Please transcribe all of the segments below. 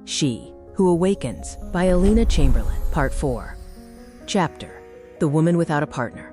She Who Awakens by Alina Chamberlain, Part 4. Chapter: The Woman Without a Partner.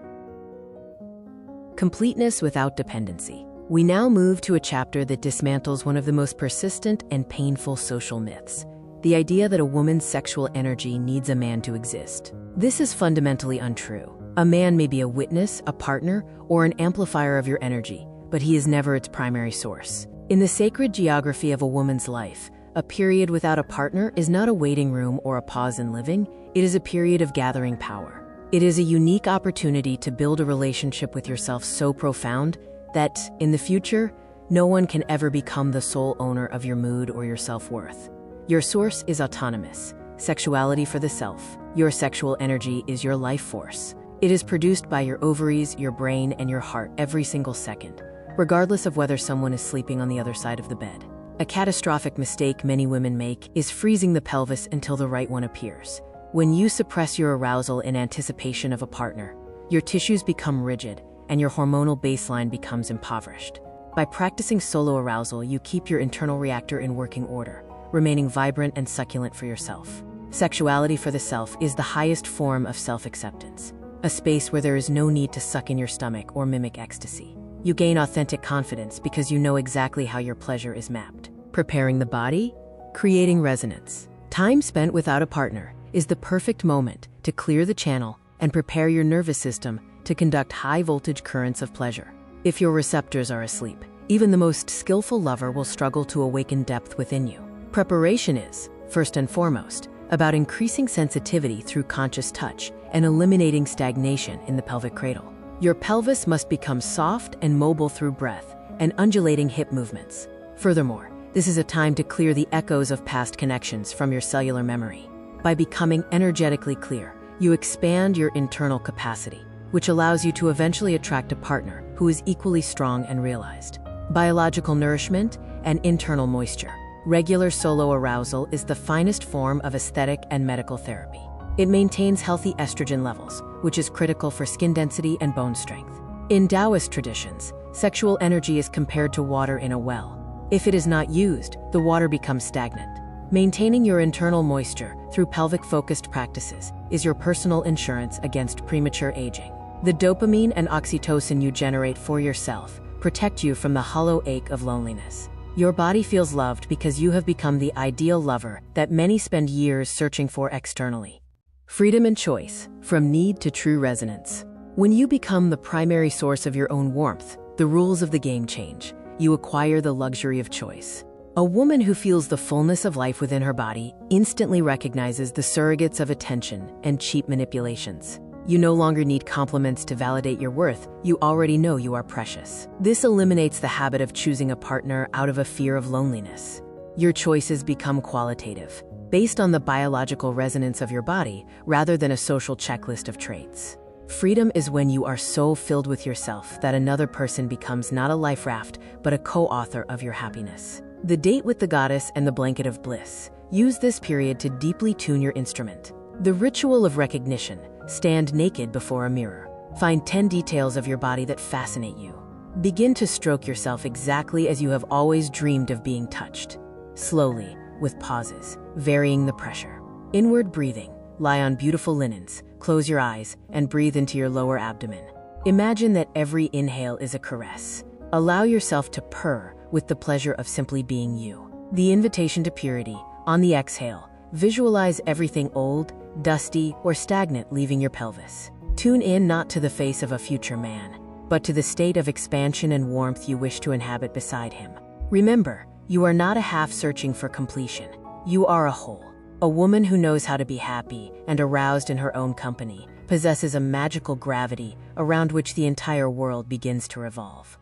Completeness without dependency. We now move to a chapter that dismantles one of the most persistent and painful social myths: the idea that a woman's sexual energy needs a man to exist. This is fundamentally untrue. A man may be a witness, a partner, or an amplifier of your energy, but he is never its primary source. In the sacred geography of a woman's life, a period without a partner is not a waiting room or a pause in living. It is a period of gathering power. It is a unique opportunity to build a relationship with yourself so profound that, in the future, no one can ever become the sole owner of your mood or your self-worth. Your source is autonomous. Sexuality for the self. Your sexual energy is your life force. It is produced by your ovaries, your brain, and your heart every single second, regardless of whether someone is sleeping on the other side of the bed. A catastrophic mistake many women make is freezing the pelvis until the right one appears. When you suppress your arousal in anticipation of a partner, your tissues become rigid and your hormonal baseline becomes impoverished. By practicing solo arousal, you keep your internal reactor in working order, remaining vibrant and succulent for yourself. Sexuality for the self is the highest form of self-acceptance, a space where there is no need to suck in your stomach or mimic ecstasy. You gain authentic confidence because you know exactly how your pleasure is mapped. Preparing the body, creating resonance. Time spent without a partner is the perfect moment to clear the channel and prepare your nervous system to conduct high-voltage currents of pleasure. If your receptors are asleep, even the most skillful lover will struggle to awaken depth within you. Preparation is, first and foremost, about increasing sensitivity through conscious touch and eliminating stagnation in the pelvic cradle. Your pelvis must become soft and mobile through breath and undulating hip movements. Furthermore, this is a time to clear the echoes of past connections from your cellular memory. By becoming energetically clear, you expand your internal capacity, which allows you to eventually attract a partner who is equally strong and realized. Biological nourishment and internal moisture. Regular solo arousal is the finest form of aesthetic and medical therapy. It maintains healthy estrogen levels, which is critical for skin density and bone strength. In Taoist traditions, sexual energy is compared to water in a well. If it is not used, the water becomes stagnant. Maintaining your internal moisture through pelvic-focused practices is your personal insurance against premature aging. The dopamine and oxytocin you generate for yourself protect you from the hollow ache of loneliness. Your body feels loved because you have become the ideal lover that many spend years searching for externally. Freedom and choice, from need to true resonance. When you become the primary source of your own warmth, the rules of the game change. You acquire the luxury of choice. A woman who feels the fullness of life within her body instantly recognizes the surrogates of attention and cheap manipulations. You no longer need compliments to validate your worth. You already know you are precious. This eliminates the habit of choosing a partner out of a fear of loneliness. Your choices become qualitative, based on the biological resonance of your body rather than a social checklist of traits. Freedom is when you are so filled with yourself that another person becomes not a life raft, but a co-author of your happiness. The date with the goddess and the blanket of bliss. Use this period to deeply tune your instrument. The ritual of recognition. Stand naked before a mirror. Find 10 details of your body that fascinate you. Begin to stroke yourself exactly as you have always dreamed of being touched. Slowly, with pauses, varying the pressure. Inward breathing. Lie on beautiful linens, close your eyes, and breathe into your lower abdomen. Imagine that every inhale is a caress. Allow yourself to purr with the pleasure of simply being you. The invitation to purity. On the exhale, visualize everything old, dusty, or stagnant leaving your pelvis. Tune in not to the face of a future man, but to the state of expansion and warmth you wish to inhabit beside him. Remember, you are not a half searching for completion. You are a whole. A woman who knows how to be happy and aroused in her own company possesses a magical gravity around which the entire world begins to revolve.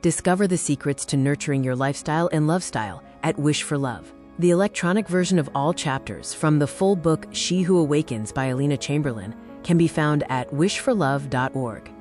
Discover the secrets to nurturing your lifestyle and love style at Wish for Love. The electronic version of all chapters from the full book She Who Awakens by Alina Chamberlain can be found at wishforlove.org.